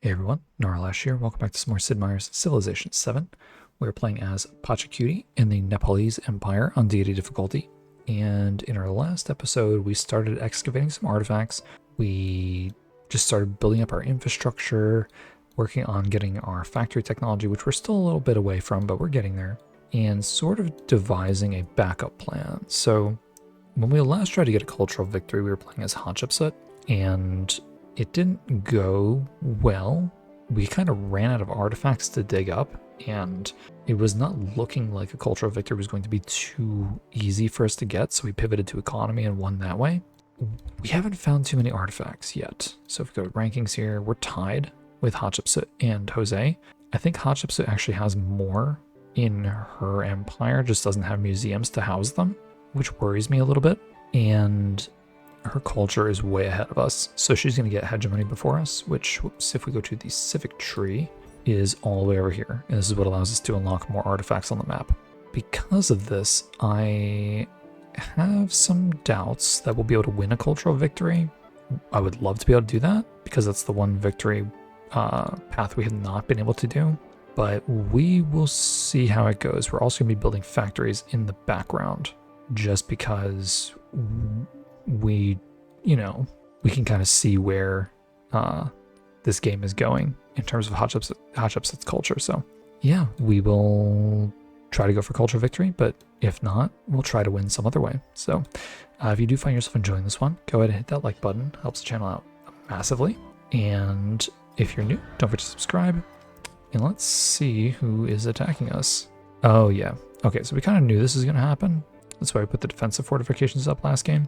Hey everyone, Narlash here. Welcome back to some more Sid Meier's Civilization VII. We're playing as Pachacuti in the Nepalese Empire on Deity difficulty. And in our last episode, we started excavating some artifacts. We just started building up our infrastructure, working on getting our factory technology, which we're still a little bit away from, but we're getting there, and sort of devising a backup plan. So when we last tried to get a cultural victory, we were playing as Hatshepsut, and it didn't go well. We kind of ran out of artifacts to dig up, and it was not looking like a cultural victory was going to be too easy for us to get, so we pivoted to economy and won that way. We haven't found too many artifacts yet, so if we go to rankings here, we're tied with Hatshepsut and Jose. I think Hatshepsut actually has more in her empire, just doesn't have museums to house them, which worries me a little bit, and her culture is way ahead of us, so she's going to get hegemony before us, which, whoops, if we go to the civic tree, is all the way over here, and this is what allows us to unlock more artifacts on the map. Because of this, I have some doubts that we'll be able to win a cultural victory. I would love to be able to do that, because that's the one victory path we have not been able to do, but we will see how it goes. We're also going to be building factories in the background, just because we can kind of see where this game is going in terms of Hatshepsut's culture. So yeah, we will try to go for cultural victory, but if not, we'll try to win some other way. So if you do find yourself enjoying this one, go ahead and hit that like button. Helps the channel out massively. And if you're new, don't forget to subscribe. And let's see who is attacking us. Oh yeah. Okay, so we kind of knew this was going to happen. That's why we put the defensive fortifications up last game.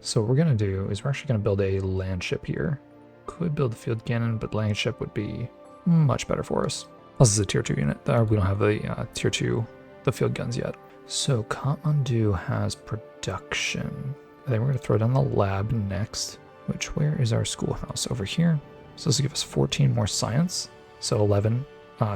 So what we're going to do is we're actually going to build a land ship here. Could build a field cannon, but land ship would be much better for us. Plus it's a tier 2 unit. We don't have the tier 2, the field guns yet. So Kathmandu has production. I think we're going to throw down the lab next, where is our schoolhouse? Over here. So this will give us 14 more science. So 11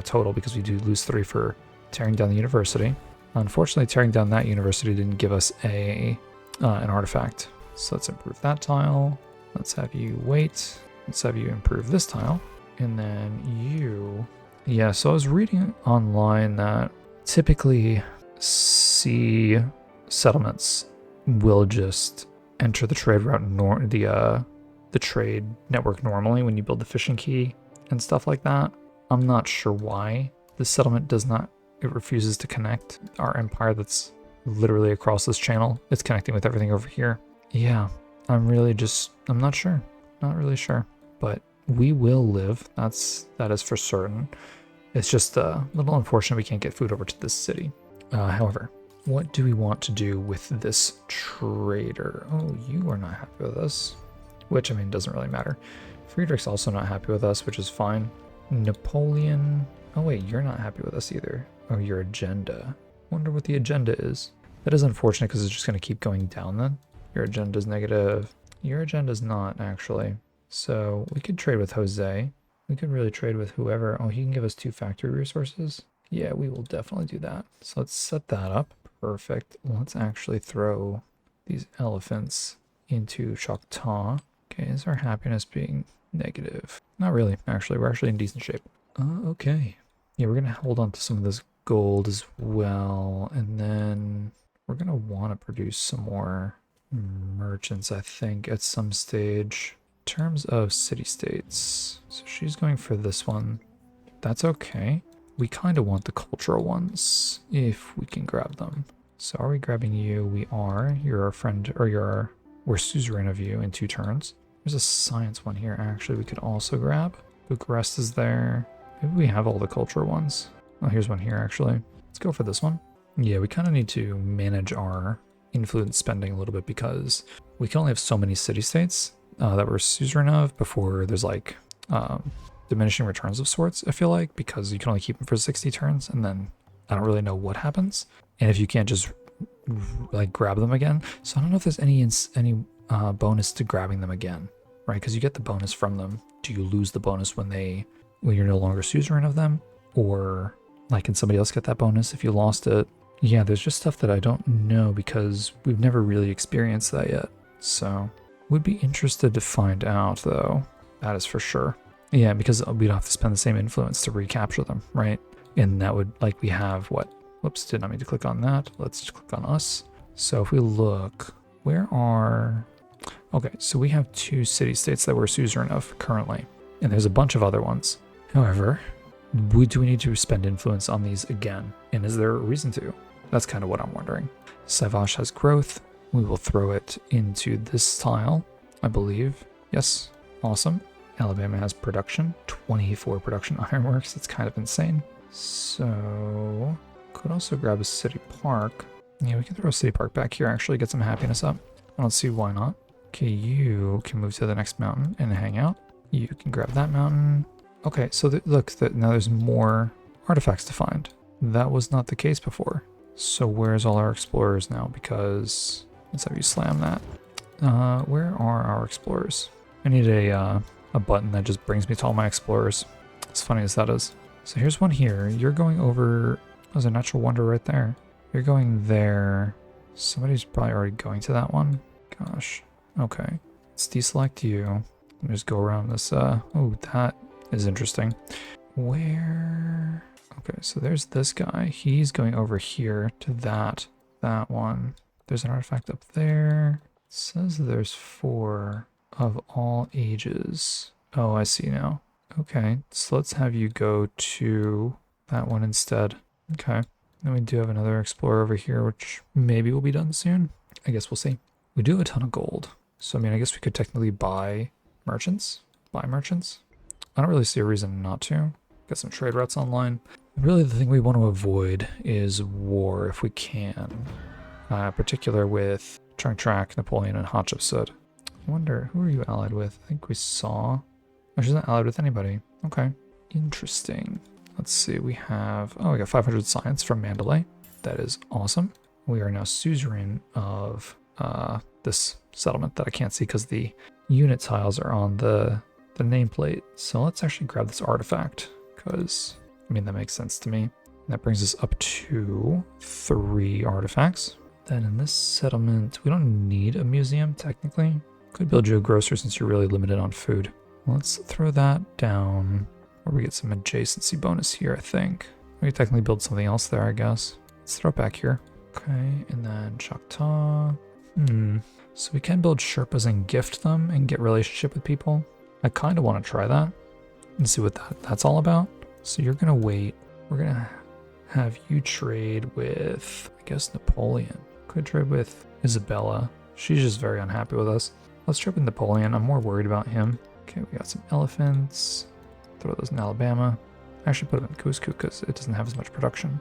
total, because we do lose 3 for tearing down the university. Unfortunately, tearing down that university didn't give us an artifact. So let's improve that tile. Let's have you wait. Let's have you improve this tile. And then you... Yeah, so I was reading online that typically sea settlements will just enter the trade route, the trade network normally when you build the fishing quay and stuff like that. I'm not sure why the settlement does not. It refuses to connect our empire that's literally across this channel. It's connecting with everything over here. Yeah, I'm not sure. Not really sure. But we will live. That is for certain. It's just a little unfortunate we can't get food over to this city. However, what do we want to do with this trader? Oh, you are not happy with us. Which, I mean, doesn't really matter. Friedrich's also not happy with us, which is fine. Napoleon... Oh wait, you're not happy with us either. Oh, your agenda. Wonder what the agenda is. That is unfortunate because it's just going to keep going down then. Your agenda's negative. Your agenda's not, actually. So we could trade with Jose. We could really trade with whoever. Oh, he can give us 2 factory resources. Yeah, we will definitely do that. So let's set that up. Perfect. Let's actually throw these elephants into Choctaw. Okay, is our happiness being negative? Not really, actually. We're actually in decent shape. Okay. Yeah, we're going to hold on to some of this gold as well. And then we're going to want to produce some more merchants, I think, at some stage. In terms of city-states, so she's going for this one. That's okay. We kind of want the cultural ones, if we can grab them. So are we grabbing you? We are. You're our friend, or we're suzerain of you in 2 turns. There's a science one here, actually, we could also grab. Bucharest is there. Maybe we have all the cultural ones. Oh, here's one here, actually. Let's go for this one. Yeah, we kind of need to manage our influence spending a little bit because we can only have so many city-states that we're suzerain of before there's like diminishing returns of sorts, I feel like, because you can only keep them for 60 turns, and then I don't really know what happens. And if you can't just like grab them again. So I don't know if there's any bonus to grabbing them again, right? Because you get the bonus from them. Do you lose the bonus when you're no longer suzerain of them? Or like, can somebody else get that bonus if you lost it? Yeah, there's just stuff that I don't know because we've never really experienced that yet. So would be interested to find out, though. That is for sure. Yeah, because we'd have to spend the same influence to recapture them, right? And that would, like, we have what? Whoops, did not mean to click on that. Let's click on us. So if we look, where are... Okay, so we have 2 city-states that we're suzerain of currently, and there's a bunch of other ones. However, do we need to spend influence on these again? And is there a reason to? That's kind of what I'm wondering. Savash has growth. We will throw it into this tile, I believe. Yes, awesome. Alabama has production, 24 production ironworks. That's kind of insane. So, could also grab a city park. Yeah, we can throw a city park back here, actually get some happiness up. I don't see why not. Okay, you can move to the next mountain and hang out. You can grab that mountain. Okay, so look, now there's more artifacts to find. That was not the case before. So where's all our explorers now? Because let's have you slam that. Where are our explorers? I need a button that just brings me to all my explorers. As funny as that is. So here's one here. You're going over... There's a natural wonder right there. You're going there. Somebody's probably already going to that one. Gosh. Okay. Let's deselect you. And just go around this. Oh, that is interesting. Where... Okay, so there's this guy. He's going over here to that one. There's an artifact up there. It says there's 4 of all ages. Oh, I see now. Okay, so let's have you go to that one instead. Okay, then we do have another explorer over here, which maybe will be done soon. I guess we'll see. We do have a ton of gold. So, I mean, I guess we could technically buy merchants. I don't really see a reason not to. Got some trade routes online. Really, the thing we want to avoid is war if we can. In particular with Track, Napoleon, and Hatshepsut. I wonder, who are you allied with? I think we saw... Oh, she's not allied with anybody. Okay. Interesting. Let's see, we have... Oh, we got 500 science from Mandalay. That is awesome. We are now suzerain of this settlement that I can't see because the unit tiles are on the nameplate. So let's actually grab this artifact because, I mean, that makes sense to me. That brings us up to 3 artifacts. Then in this settlement, we don't need a museum technically. Could build you a grocer since you're really limited on food. Let's throw that down, or we get some adjacency bonus here, I think. We could technically build something else there, I guess. Let's throw it back here. Okay, and then Choctaw. So we can build Sherpas and gift them and get relationship with people. I kind of want to try that and see what that's all about. So you're going to wait. We're going to have you trade with, I guess, Napoleon. Could trade with Isabella. She's just very unhappy with us. Let's trade with Napoleon. I'm more worried about him. Okay, we got some elephants. Throw those in Alabama. Actually put them in Cusco because it doesn't have as much production.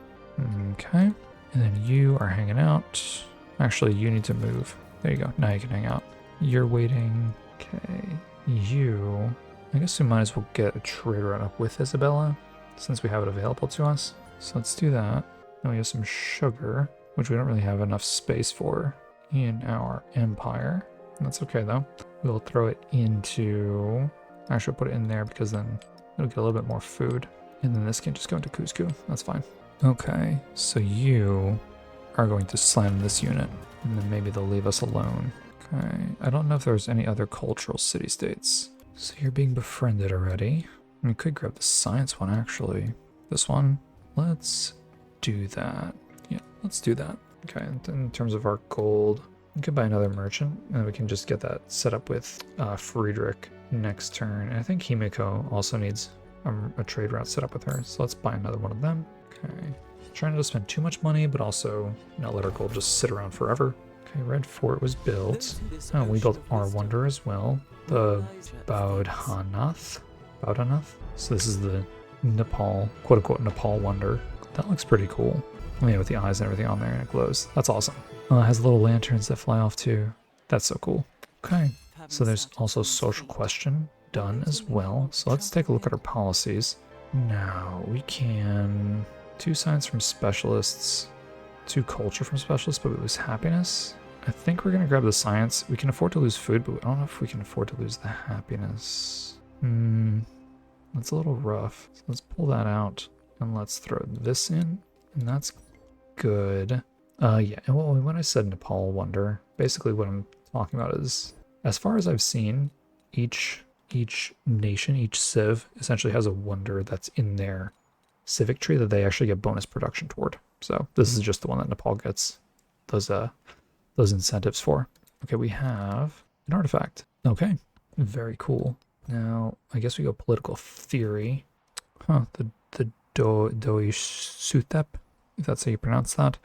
Okay. And then you are hanging out. Actually, you need to move. There you go. Now you can hang out. You're waiting. Okay. You... I guess we might as well get a trade route up with Isabella since we have it available to us. So let's do that. Then we have some sugar, which we don't really have enough space for in our empire. And that's okay though. We'll throw it into... Actually, I'll put it in there because then it'll get a little bit more food. And then this can just go into Cusco. That's fine. Okay, so you are going to slam this unit. And then maybe they'll leave us alone. Okay, I don't know if there's any other cultural city-states. So you're being befriended already. We could grab the science one, actually. This one. Let's do that. Yeah, let's do that. Okay, and in terms of our gold, we could buy another merchant, and we can just get that set up with Friedrich next turn. And I think Himiko also needs a trade route set up with her, so let's buy another one of them. Okay, trying not to spend too much money, but also not let our gold just sit around forever. Okay, Red Fort was built. Oh, we built our wonder as well. The Baudhanath. So this is the Nepal, quote-unquote Nepal wonder. That looks pretty cool. Oh, yeah, with the eyes and everything on there, and it glows. That's awesome. Oh, it has little lanterns that fly off too. That's so cool. Okay, so there's also social question done as well. So let's take a look at our policies. Now, we can... 2 science from specialists, 2 culture from specialists, but we lose happiness. I think we're going to grab the science. We can afford to lose food, but I don't know if we can afford to lose the happiness. That's a little rough. So let's pull that out and let's throw this in. And that's good. Yeah, and when I said Nepal wonder, basically what I'm talking about is, as far as I've seen, each each nation, each civ, essentially has a wonder that's in their civic tree that they actually get bonus production toward. So this is just the one that Nepal gets those incentives for. Okay, we have an artifact. Okay, very cool. Now, I guess we go political theory. Huh, the Doi Sutep, if that's how you pronounce that.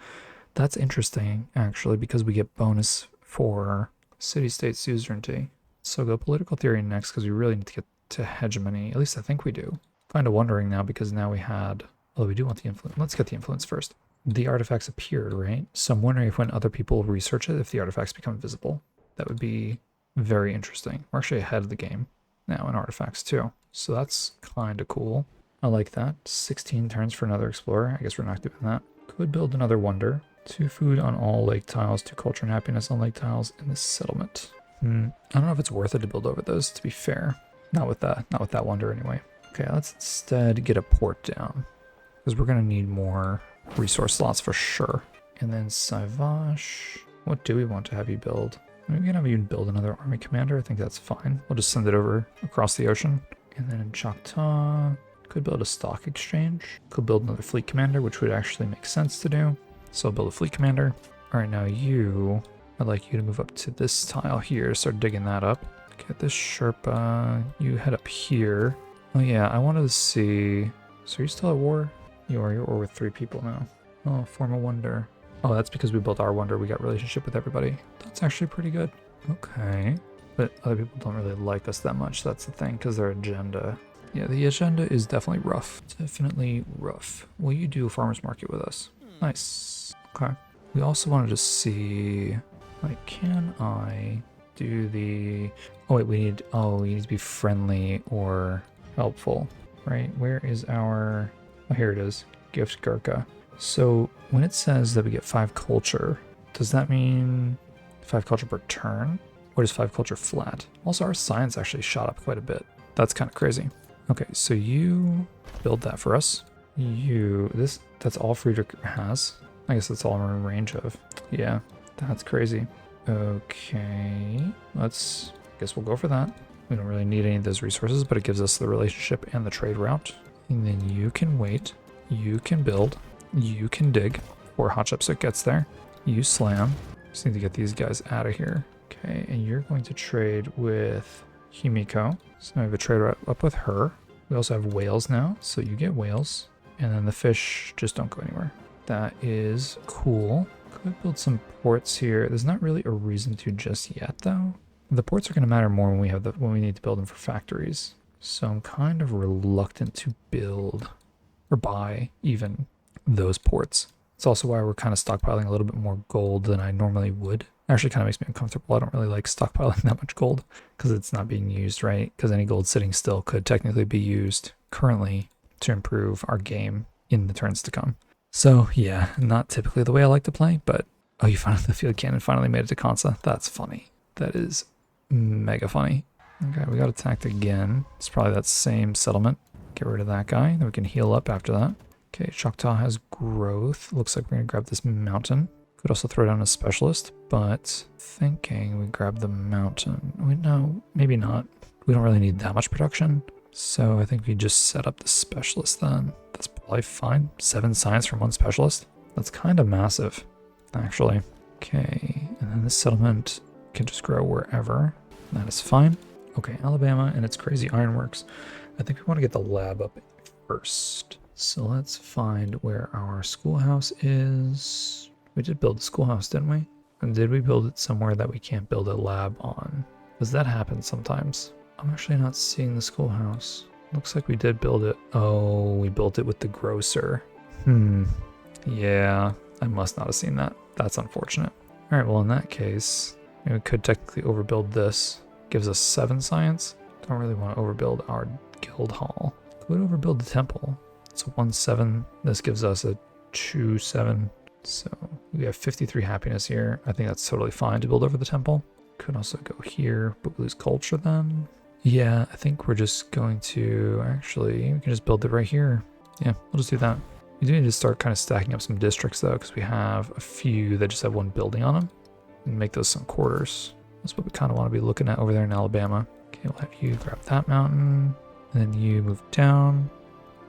That's interesting, actually, because we get bonus for city-state suzerainty. So go political theory next, because we really need to get to hegemony. At least I think we do. Kind of wondering now, because now we had... Although we do want the influence. Let's get the influence first. The artifacts appeared, right? So I'm wondering if when other people research it, if the artifacts become visible. That would be very interesting. We're actually ahead of the game now in artifacts too. So that's kind of cool. I like that. 16 turns for another explorer. I guess we're not doing that. Could build another wonder. 2 food on all lake tiles, 2 culture and happiness on lake tiles in this settlement. I don't know if it's worth it to build over those, to be fair. Not with that wonder anyway. Okay, let's instead get a port down, because we're gonna need more resource slots for sure. And then Saivash, what do we want to have you build? We can have you build another army commander. I think that's fine. We'll just send it over across the ocean. And then in Choctaw, could build a stock exchange. Could build another fleet commander, which would actually make sense to do. So I'll build a fleet commander. All right, now I'd like you to move up to this tile here. Start digging that up. Get this Sherpa. You head up here. Oh yeah, I wanted to see. So are you still at war? You are. You're at war with 3 people now. Oh, form a wonder. Oh, that's because we built our wonder. We got relationship with everybody. That's actually pretty good. Okay. But other people don't really like us that much. That's the thing, because their agenda. Yeah, the agenda is definitely rough. Definitely rough. Will you do a farmer's market with us? Nice. Okay. We also wanted to see, like, can I do the... Oh, wait, we need to be friendly or helpful, right? Where is our... Oh, here it is. Gift Gurkha. So when it says that we get 5 culture, does that mean 5 culture per turn? Or is 5 culture flat? Also, our science actually shot up quite a bit. That's kind of crazy. Okay, so you build that for us. That's all Friedrich has. I guess that's all I'm in range of. Yeah, that's crazy. Okay, guess we'll go for that. We don't really need any of those resources, but it gives us the relationship and the trade route. And then you can wait, you can build, you can dig before Hatshepsut gets there. You slam. Just need to get these guys out of here. Okay, and you're going to trade with Himiko. So now we have a trade route up with her. We also have whales now, so you get whales. And then the fish just don't go anywhere. That is cool. Could build some ports here. There's not really a reason to just yet, though. The ports are going to matter more when we need to build them for factories. So I'm kind of reluctant to build or buy even those ports. It's also why we're kind of stockpiling a little bit more gold than I normally would. Actually kind of makes me uncomfortable. I don't really like stockpiling that much gold because it's not being used, right? Because any gold sitting still could technically be used currently to improve our game in the turns to come. So yeah, not typically the way I like to play, but oh, you found the field cannon finally made it to Kansa. That's funny. That is mega funny. Okay, we got attacked again. It's probably that same settlement. Get rid of that guy. Then we can heal up after that. Okay, Choctaw has growth. Looks like we're gonna grab this mountain. Could also throw down a specialist, but thinking we grab the mountain. No, maybe not. We don't really need that much production. So I think we just set up the specialist then. That's probably fine. 7 science from 1 specialist. That's kind of massive, actually. Okay, and then this settlement can just grow wherever. That is fine. Okay, Alabama and its crazy ironworks. I think we want to get the lab up first. So let's find where our schoolhouse is. We did build the schoolhouse, didn't we? And did we build it somewhere that we can't build a lab on? Does that happen sometimes? I'm actually not seeing the schoolhouse. Looks like we did build it. Oh, we built it with the grocer. Yeah, I must not have seen that. That's unfortunate. All right, well, in that case, we could technically overbuild this. Gives us 7 science. Don't really want to overbuild our guild hall. Could overbuild the temple. It's a 1-7. This gives us a 2-7. So we have 53 happiness here. I think that's totally fine to build over the temple. Could also go here, but we lose culture then. Yeah, I think we're just going to actually, we can just build it right here. Yeah, we'll just do that. We do need to start kind of stacking up some districts though, because we have a few that just have 1 building on them. And make those some quarters. That's what we kind of want to be looking at over there in Alabama. Okay, we'll have you grab that mountain, and then you move down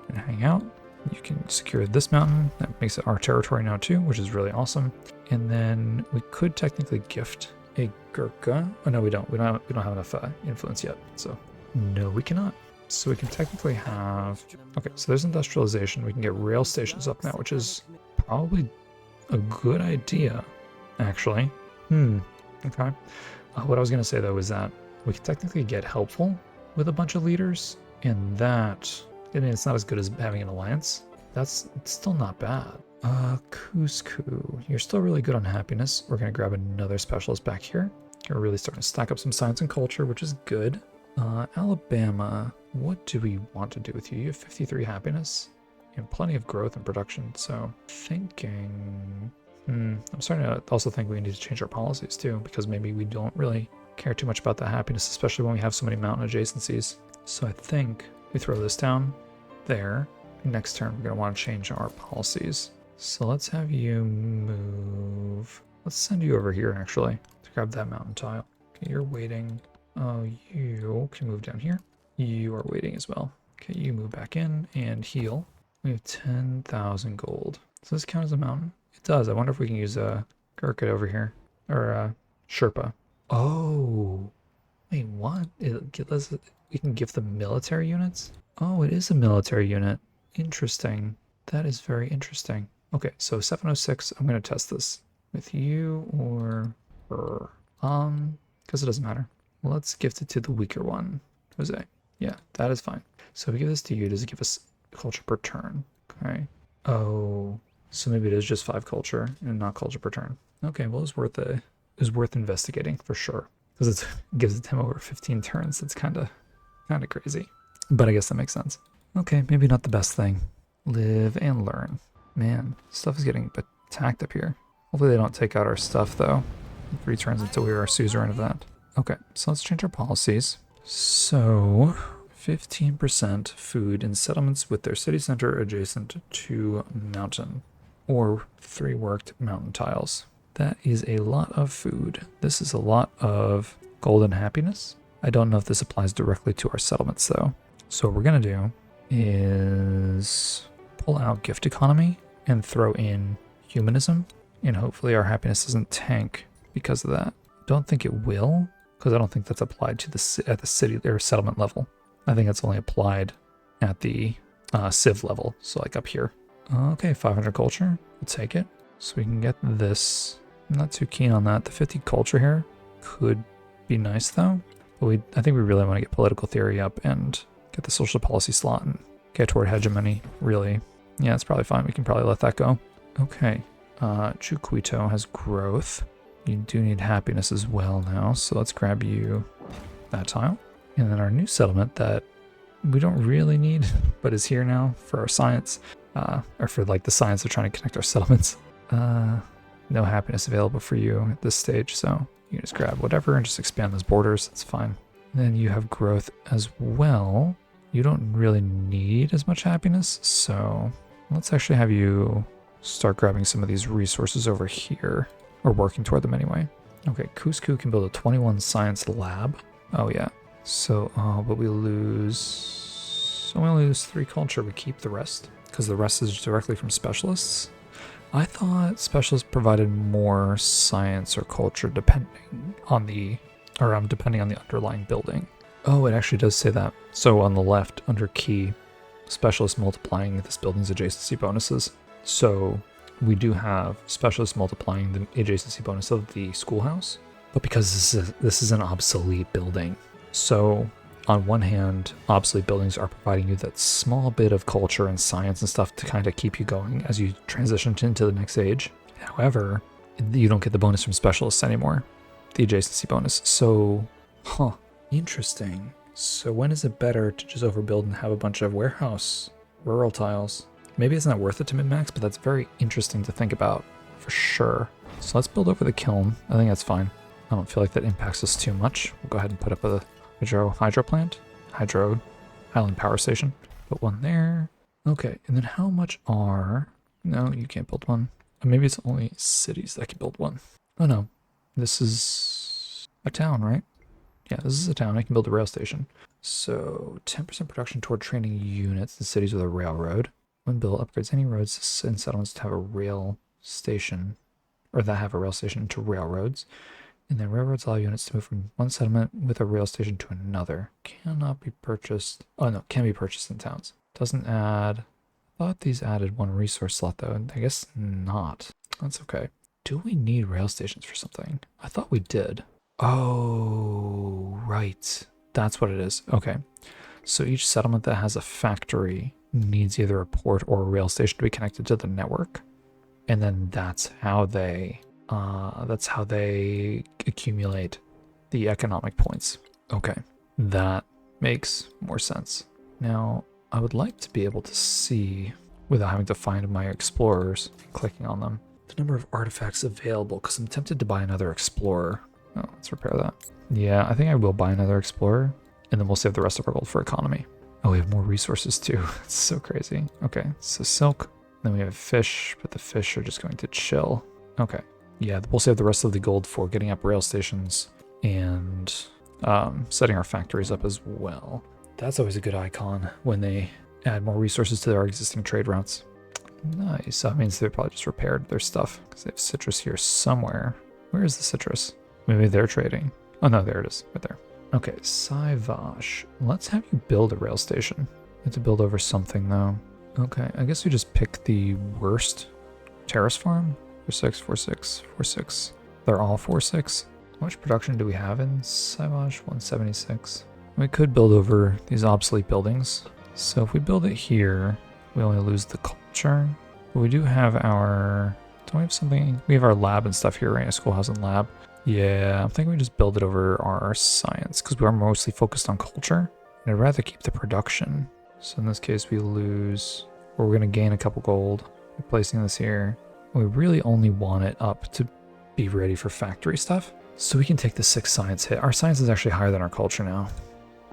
and hang out. You can secure this mountain. That makes it our territory now too, which is really awesome. And then we could technically gift a Gurkha. Oh no, we don't. We don't have enough influence yet. So no, we cannot. So we can technically have. Okay, so there's industrialization. We can get rail stations up now, which is probably a good idea, actually. Okay. What I was gonna say though is that we can technically get helpful with a bunch of leaders, and that. I mean, it's not as good as having an alliance. It's still not bad. Cusco, you're still really good on happiness. We're gonna grab another specialist back here. We're really starting to stack up some science and culture, which is good. Alabama, what do we want to do with you? You have 53 happiness and plenty of growth and production. So thinking, I'm starting to also think we need to change our policies too, because maybe we don't really care too much about the happiness, especially when we have so many mountain adjacencies. So I think we throw this down there. Next turn, we're going to want to change our policies. So let's have you move. Let's send you over here, actually, to grab that mountain tile. Okay, you're waiting. Oh, you can move down here. You are waiting as well. Okay, you move back in and heal. We have 10,000 gold. Does this count as a mountain? It does. I wonder if we can use a Gurkha over here. Or a Sherpa. Oh. Wait, what? We can give them military units? Oh, it is a military unit. Interesting. That is very interesting. Okay, so 706, I'm going to test this with you or her. Because it doesn't matter. Let's gift it to the weaker one. Jose. Yeah, that is fine. So we give this to you. Does it give us culture per turn? Okay. Oh, so maybe it is just 5 culture and not culture per turn. Okay, well, it's worth investigating for sure. Because it gives it him over 15 turns. That's kind of crazy. But I guess that makes sense. Okay, maybe not the best thing. Live and learn. Man, stuff is getting attacked up here. Hopefully they don't take out our stuff, though. 3 turns until we are a suzerain of that. Okay, so let's change our policies. So, 15% food in settlements with their city center adjacent to mountain. Or 3 worked mountain tiles. That is a lot of food. This is a lot of golden happiness. I don't know if this applies directly to our settlements, though. So what we're going to do is pull out gift economy and throw in humanism, and hopefully our happiness doesn't tank because of that. Don't think it will, because I don't think that's applied to at the city or settlement level. I think that's only applied at the civ level, so like up here. Okay, 500 culture, we'll take it. So we can get this. I'm not too keen on that. The 50 culture here could be nice though, but I think we really want to get political theory up and get the social policy slot and get toward hegemony, really. Yeah, it's probably fine. We can probably let that go. Okay, Chuquito has growth. You do need happiness as well now, so let's grab you that tile. And then our new settlement that we don't really need, but is here now for our science, or for like the science of trying to connect our settlements. No happiness available for you at this stage, so you can just grab whatever and just expand those borders. That's fine. And then you have growth as well. You don't really need as much happiness, so let's actually have you start grabbing some of these resources over here, or working toward them anyway. Okay, Cusco can build a 21 science lab. Oh yeah. So, but we only lose 3 culture. We keep the rest because the rest is directly from specialists. I thought specialists provided more science or culture depending on the underlying building. Oh, it actually does say that. So on the left, under key, specialists multiplying this building's adjacency bonuses. So we do have specialists multiplying the adjacency bonus of the schoolhouse, but because this is an obsolete building. So on one hand, obsolete buildings are providing you that small bit of culture and science and stuff to kind of keep you going as you transition into the next age. However, you don't get the bonus from specialists anymore, the adjacency bonus. So, interesting. So when is it better to just overbuild and have a bunch of warehouse rural tiles? Maybe it's not worth it to min-max, but that's very interesting to think about for sure. So let's build over the kiln. I think that's fine. I don't feel like that impacts us too much. We'll go ahead and put up a hydro plant, Highland Power Station. Put one there. Okay, and then how much are... No, you can't build one. Maybe it's only cities that can build one. Oh no, this is a town, right? Yeah, this is a town. I can build a rail station. So 10% production toward training units in cities with a railroad. When built, upgrades any roads and settlements to have a rail station, or that have a rail station to railroads. And then railroads allow units to move from one settlement with a rail station to another. Cannot be purchased. Oh no, can be purchased in towns. Doesn't add. I thought these added one resource slot though, and I guess not. That's okay. Do we need rail stations for something? I thought we did. Oh, right. That's what it is. Okay. So each settlement that has a factory needs either a port or a rail station to be connected to the network. And then that's how they accumulate the economic points. Okay. That makes more sense. Now, I would like to be able to see, without having to find my explorers, clicking on them, the number of artifacts available, because I'm tempted to buy another explorer. Oh, let's repair that. Yeah, I think I will buy another explorer, and then we'll save the rest of our gold for economy. Oh, we have more resources too. It's so crazy. Okay, so silk. Then we have fish, but the fish are just going to chill. Okay. Yeah, we'll save the rest of the gold for getting up rail stations and setting our factories up as well. That's always a good icon when they add more resources to their existing trade routes. Nice. That means they probably just repaired their stuff because they have citrus here somewhere. Where is the citrus? Maybe they're trading. Oh no, there it is, right there. Okay, Saivash. Let's have you build a rail station. We have to build over something though. Okay, I guess we just pick the worst terrace farm. 4-6, 4-6, 4-6. They're all 4-6. How much production do we have in Saivash? 176. We could build over these obsolete buildings. So if we build it here, we only lose the culture. But we do have our... Don't we have something? We have our lab and stuff here, right? A schoolhouse and lab. Yeah, I'm thinking we just build it over our science because we are mostly focused on culture. And I'd rather keep the production. So in this case, we lose, or we're going to gain a couple gold by placing this here. We really only want it up to be ready for factory stuff. So we can take the 6 science hit. Our science is actually higher than our culture now.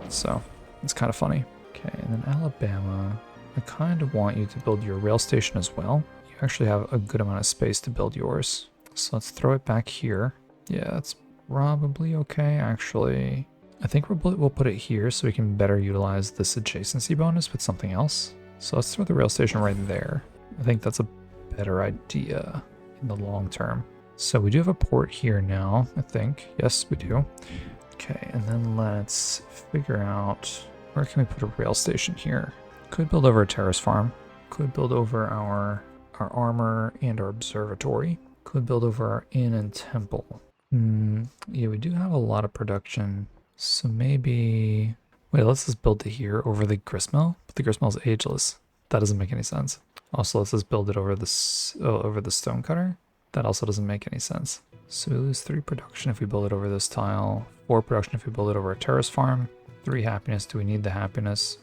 So it's kind of funny. Okay, and then Alabama, I kind of want you to build your rail station as well. You actually have a good amount of space to build yours. So let's throw it back here. Yeah, that's probably okay, actually. I think we'll put it here so we can better utilize this adjacency bonus with something else. So let's throw the rail station right there. I think that's a better idea in the long term. So we do have a port here now, I think. Yes, we do. Okay, and then let's figure out where can we put a rail station here. Could build over a terrace farm. Could build over our armor and our observatory. Could build over our inn and temple. Yeah, we do have a lot of production. So maybe... Wait, let's just build it here over the gristmill. But the gristmill is ageless. That doesn't make any sense. Also, let's just build it over this over the stone cutter. That also doesn't make any sense. So we lose 3 production if we build it over this tile. 4 production if we build it over a terrace farm. 3 happiness. Do we need the happiness?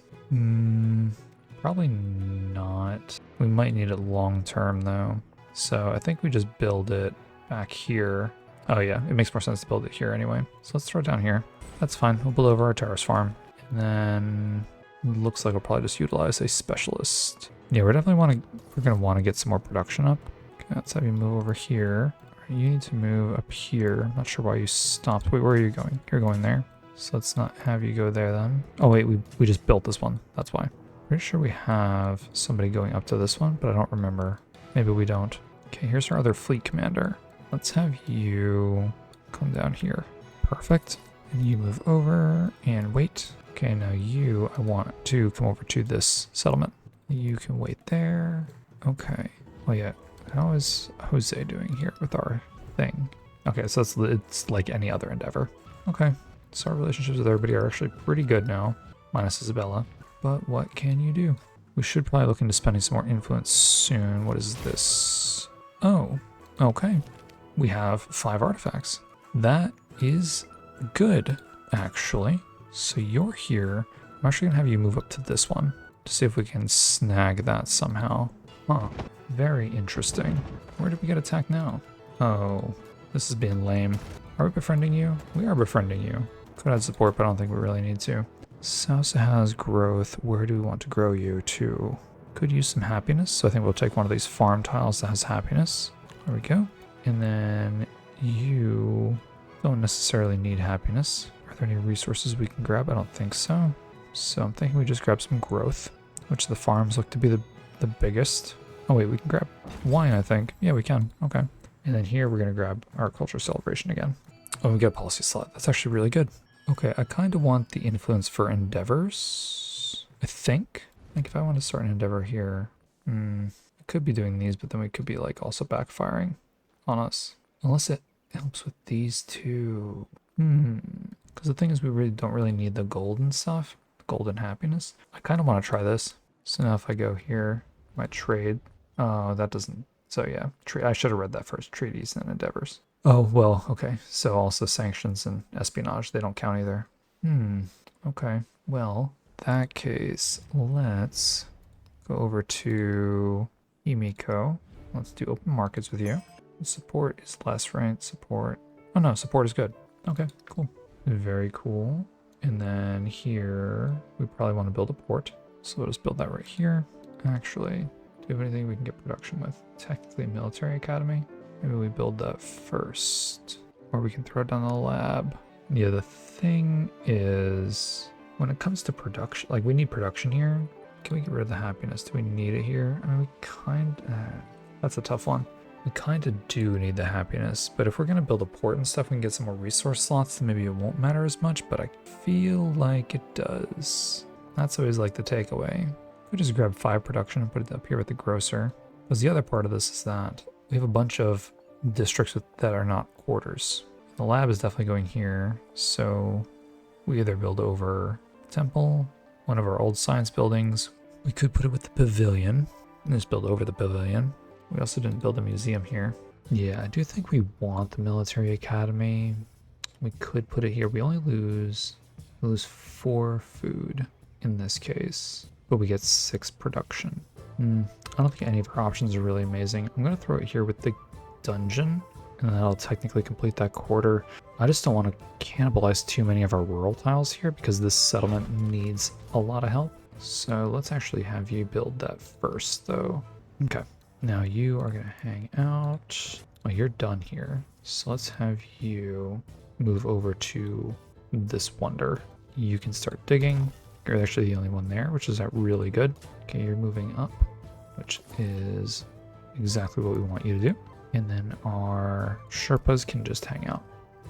Probably not. We might need it long term though. So I think we just build it back here. Oh yeah, it makes more sense to build it here anyway. So let's throw it down here. That's fine. We'll build over our terrace farm. And then looks like we'll probably just utilize a specialist. Yeah, we're gonna want to get some more production up. Okay, let's have you move over here. You need to move up here. I'm not sure why you stopped. Wait, where are you going? You're going there. So let's not have you go there then. Oh wait, we just built this one. That's why. Pretty sure we have somebody going up to this one, but I don't remember. Maybe we don't. Okay, here's our other fleet commander. Let's have you come down here. Perfect. And you move over and wait. Okay, now you, I want to come over to this settlement. You can wait there. Okay. Oh yeah. How is Jose doing here with our thing? Okay, so it's like any other endeavor. Okay. So our relationships with everybody are actually pretty good now. Minus Isabella. But what can you do? We should probably look into spending some more influence soon. What is this? Oh, okay. We have 5 artifacts. That is good, actually. So you're here. I'm actually gonna have you move up to this one to see if we can snag that somehow. Huh, very interesting. Where did we get attacked now? Oh, this is being lame. Are we befriending you? We are befriending you. Could add support, but I don't think we really need to. Sousa has growth. Where do we want to grow you to? Could use some happiness. So I think we'll take one of these farm tiles that has happiness. There we go. And then you don't necessarily need happiness. Or there any resources we can grab? I don't think so. So I'm thinking we just grab some growth, which the farms look to be the biggest. Oh wait, we can grab wine, I think. Yeah, we can. Okay. And then here we're going to grab our culture celebration again. Oh, we get a policy slot. That's actually really good. Okay, I kind of want the influence for endeavors, I think. Like if I want to start an endeavor here, I could be doing these, but then we could be like also backfiring on us. Unless it helps with these two. Because the thing is we really don't really need the gold and stuff. Gold and happiness. I kind of want to try this. So now if I go here, my trade. Oh, that doesn't. So yeah, I should have read that first. Treaties and endeavors. Oh, well, okay. So also sanctions and espionage, they don't count either. Okay. Well, in that case, let's go over to Emiko. Let's do open markets with you. Support is less, right? Support. Oh no, support is good. Okay, cool. Very cool. And then here, we probably want to build a port. So we'll just build that right here. Actually, do we have anything we can get production with? Technically, military academy. Maybe we build that first. Or we can throw it down the lab. Yeah, the thing is, when it comes to production, like we need production here. Can we get rid of the happiness? Do we need it here? I mean, we that's a tough one. We kind of do need the happiness, but if we're going to build a port and stuff, we can get some more resource slots, then maybe it won't matter as much, but I feel like it does. That's always like the takeaway. We just grab 5 production and put it up here with the grocer. Because the other part of this is that we have a bunch of districts that are not quarters. The lab is definitely going here, so we either build over the temple, one of our old science buildings. We could put it with the pavilion and just build over the pavilion. We also didn't build a museum here. Yeah, I do think we want the military academy. We could put it here. We only lose 4 food in this case, but we get 6 production. I don't think any of our options are really amazing. I'm going to throw it here with the dungeon, and that'll technically complete that quarter. I just don't want to cannibalize too many of our rural tiles here because this settlement needs a lot of help. So let's actually have you build that first, though. Okay. Now you are going to hang out. Well, you're done here. So let's have you move over to this wonder. You can start digging. You're actually the only one there, which is really good. Okay, you're moving up, which is exactly what we want you to do. And then our Sherpas can just hang out.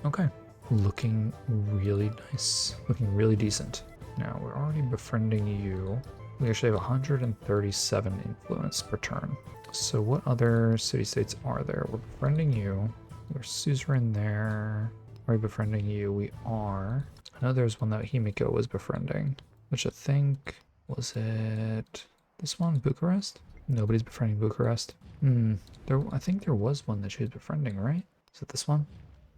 Okay, looking really nice, looking really decent. Now we're already befriending you. We actually have 137 influence per turn. So what other city-states are there? We're befriending you. We're suzerain there. Are we befriending you? We are. I know there's one that Himiko was befriending, which I think, was it this one, Bucharest? Nobody's befriending Bucharest. I think there was one that she was befriending, right? Is it this one?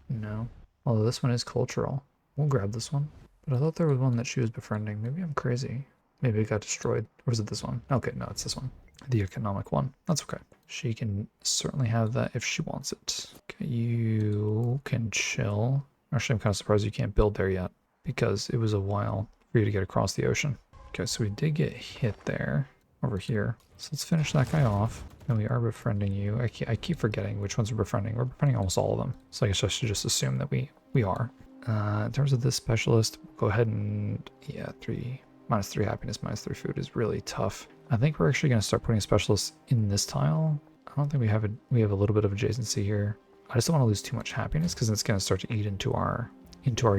No. Although this one is cultural. We'll grab this one. But I thought there was one that she was befriending. Maybe I'm crazy. Maybe it got destroyed. Or is it this one? Okay, no, it's this one. The economic one. That's okay. She can certainly have that if she wants it. Okay, you can chill. Actually, I'm kind of surprised you can't build there yet because it was a while for you to get across the ocean. Okay, so we did get hit there over here. So let's finish that guy off. And we are befriending you. I keep forgetting which ones we're befriending. We're befriending almost all of them. So I guess I should just assume that we are. In terms of this specialist, we'll go ahead and, yeah, -3 happiness, -3 food is really tough. I think we're actually going to start putting specialists in this tile. I don't think we have a little bit of adjacency here. I just don't want to lose too much happiness because it's going to start to eat into our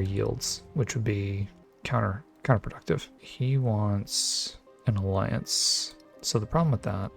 yields, which would be counterproductive. He wants an alliance. So the problem with that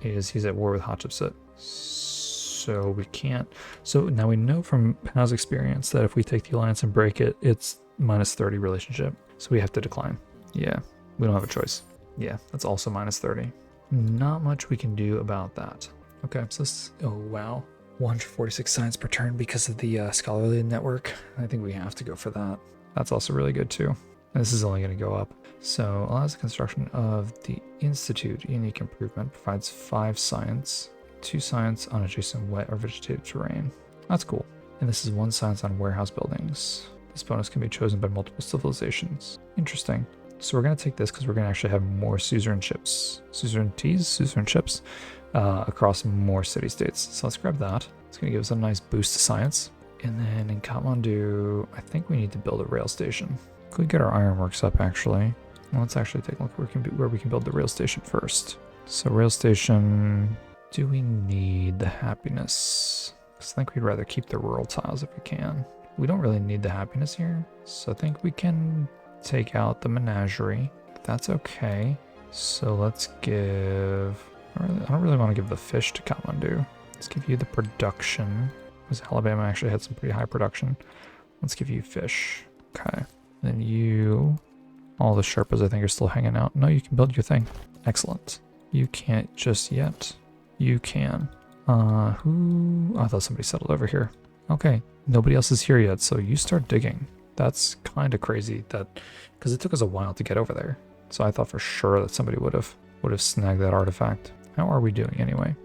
is he's at war with Hatshepsut. So we can't. So now we know from Paz experience that if we take the alliance and break it, it's -30 relationship. So we have to decline. Yeah, we don't have a choice. Yeah, that's also -30. Not much we can do about that. Okay, so this, oh wow. 146 science per turn because of the scholarly network. I think we have to go for that. That's also really good too. And this is only going to go up. So allows the construction of the Institute. Unique improvement provides 5 science, 2 science on adjacent wet or vegetative terrain. That's cool. And this is 1 science on warehouse buildings. This bonus can be chosen by multiple civilizations. Interesting. So we're going to take this because we're going to actually have more suzerainships across more city-states. So let's grab that. It's going to give us a nice boost to science. And then in Kathmandu, I think we need to build a rail station. Could we get our ironworks up actually? Well, let's actually take a look where we can build the rail station first. So rail station, do we need the happiness? Because I think we'd rather keep the rural tiles if we can. We don't really need the happiness here, so I think we can take out the menagerie. That's okay. So let's give... I don't really want to give the fish to Kathmandu. Let's give you the production. Because Alabama actually had some pretty high production. Let's give you fish. Okay. Then you... All the Sherpas I think are still hanging out. No, you can build your thing. Excellent. You can't just yet. You can. Who... I thought somebody settled over here. Okay. Nobody else is here yet, so you start digging. That's kind of crazy that... Because it took us a while to get over there. So I thought for sure that somebody would have snagged that artifact. How are we doing anyway?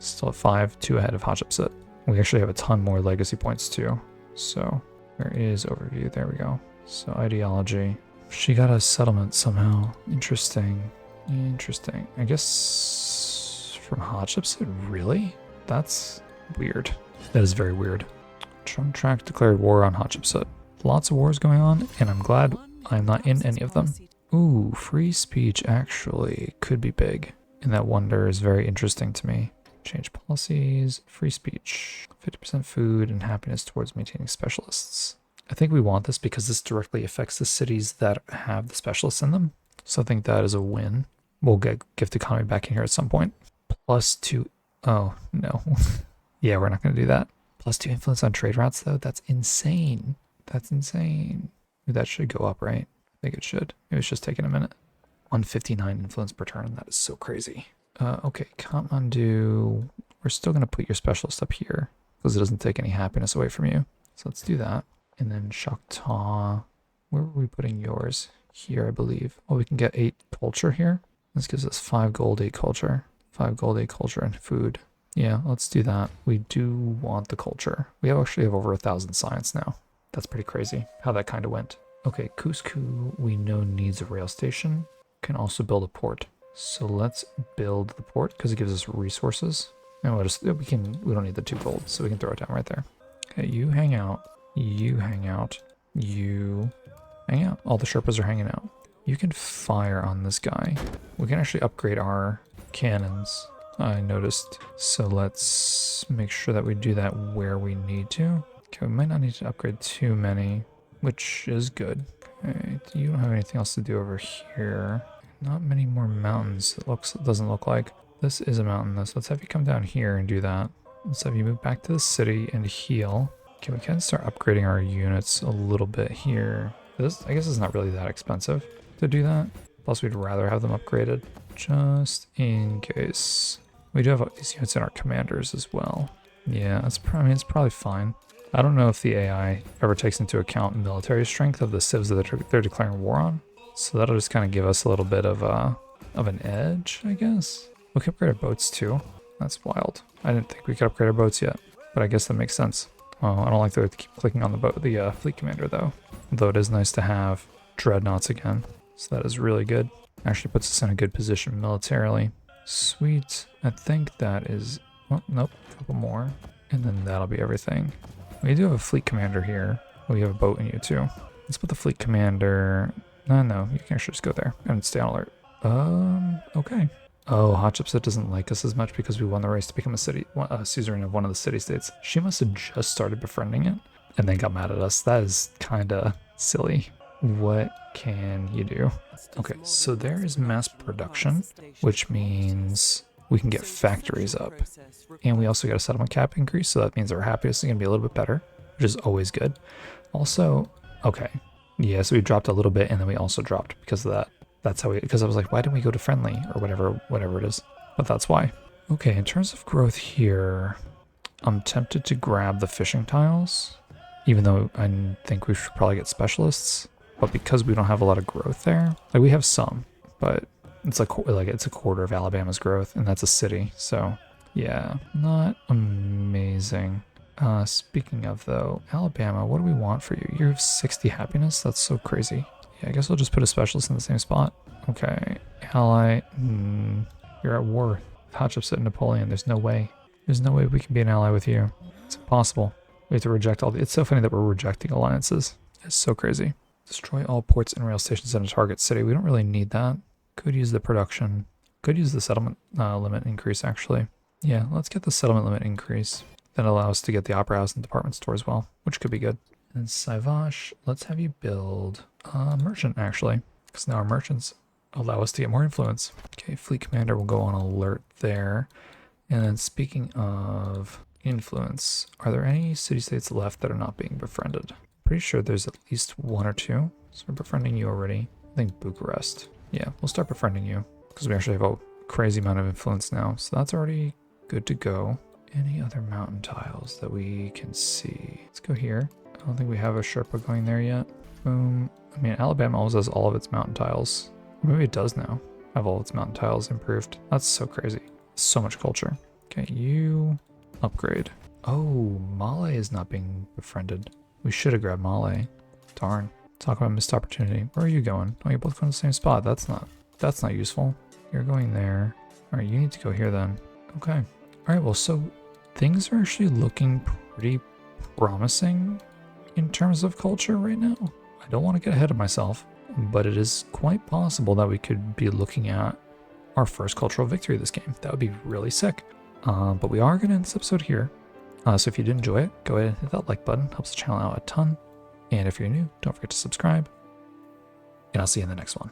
Still at 5, 2 ahead of Hatshepsut. We actually have a ton more legacy points too. So where is overview? There we go. So ideology. She got a settlement somehow. Interesting. Interesting. I guess from Hatshepsut? Really? That's weird. That is very weird. Trump Track declared war on Hatshepsut. Lots of wars going on, and I'm glad I'm not in any of them. Ooh, free speech actually could be big. And that wonder is very interesting to me. Change policies, free speech, 50% food, and happiness towards maintaining specialists. I think we want this because this directly affects the cities that have the specialists in them. So I think that is a win. We'll get gift economy back in here at some point. +2. Oh, no. Yeah, we're not going to do that. +2 influence on trade routes, though. That's insane. That's insane. That should go up, right? I think it should. It was just taking a minute. 159 influence per turn. That is so crazy. Okay, Kathmandu. We're still going to put your specialist up here because it doesn't take any happiness away from you. So let's do that. And then Choctaw. Where were we putting yours? Here, I believe. Oh, we can get 8 culture here. This gives us 5 gold, 8 culture. 5 gold, 8 culture, and food. Yeah, let's do that. We do want the culture. We actually have over 1,000 science now. That's pretty crazy how that kind of went. Okay, Cusco we know needs a rail station. Can also build a port. So let's build the port because it gives us resources. And we don't need the 2 gold, so we can throw it down right there. Okay, you hang out. You hang out. You hang out. All the Sherpas are hanging out. You can fire on this guy. We can actually upgrade our cannons, I noticed. So let's make sure that we do that where we need to. Okay, we might not need to upgrade too many, which is good. Okay, you don't have anything else to do over here. Not many more mountains, it doesn't look like. This is a mountain though, so let's have you come down here and do that. Let's have you move back to the city and heal. Okay, we can start upgrading our units a little bit here. I guess it's not really that expensive to do that. Plus we'd rather have them upgraded, just in case. We do have these units in our commanders as well. Yeah, it's probably fine. I don't know if the AI ever takes into account military strength of the civs that they're declaring war on. So that'll just kind of give us a little bit of an edge, I guess. We can upgrade our boats too. That's wild. I didn't think we could upgrade our boats yet, but I guess that makes sense. Oh, I don't like to keep clicking on the fleet commander though. Though it is nice to have dreadnoughts again. So that is really good. Actually puts us in a good position militarily. Sweet. I think that is... Oh, nope. A couple more. And then that'll be everything. We do have a fleet commander here. We have a boat in you too. Let's put the fleet commander... No, you can actually just go there and stay on alert. Okay. Oh, Hatshepsut doesn't like us as much because we won the race to become a suzerain of one of the city-states. She must have just started befriending it and then got mad at us. That is kind of silly. What can you do? Okay, so there is mass production, which means we can get factories up. And we also got a settlement cap increase, so that means our happiness is going to be a little bit better, which is always good. Also, okay. Yeah, so we dropped a little bit, and then we also dropped because of that. That's how because I was like, why didn't we go to friendly or whatever it is? But that's why. Okay, in terms of growth here, I'm tempted to grab the fishing tiles, even though I think we should probably get specialists. But because we don't have a lot of growth there, like we have some, but it's it's a quarter of Alabama's growth, and that's a city. So yeah, not amazing. Speaking of though, Alabama, what do we want for you? You have 60 happiness? That's so crazy. Yeah, I guess I'll just put a specialist in the same spot. Okay, ally. You're at war with Hatshepsut and Napoleon. There's no way. There's no way we can be an ally with you. It's impossible. We have to reject all the... It's so funny that we're rejecting alliances. It's so crazy. Destroy all ports and rail stations in a target city. We don't really need that. Could use the production. Could use the settlement limit increase, actually. Yeah, let's get the settlement limit increase. That allows us to get the opera house and department store as well, which could be good. And Saivash, let's have you build a merchant, actually, because now our merchants allow us to get more influence. Okay, fleet commander will go on alert there. And then speaking of influence, are there any city-states left that are not being befriended? Pretty sure there's at least one or two. So we're befriending you already. I think Bucharest. Yeah, we'll start befriending you because we actually have a crazy amount of influence now. So that's already good to go. Any other mountain tiles that we can see? Let's go here. I don't think we have a Sherpa going there yet. Boom. I mean, Alabama always has all of its mountain tiles. Maybe it does now have all its mountain tiles improved. That's so crazy. So much culture. Okay, you upgrade. Oh, Male is not being befriended. We should have grabbed Male. Darn. Talk about missed opportunity. Where are you going? Oh, you're both going to the same spot. That's not useful. You're going there. All right, you need to go here then. Okay. All right, well, so things are actually looking pretty promising in terms of culture right now. I don't want to get ahead of myself, but it is quite possible that we could be looking at our first cultural victory of this game. That would be really sick. But we are going to end this episode here. So if you did enjoy it, go ahead and hit that like button. Helps the channel out a ton. And if you're new, don't forget to subscribe. And I'll see you in the next one.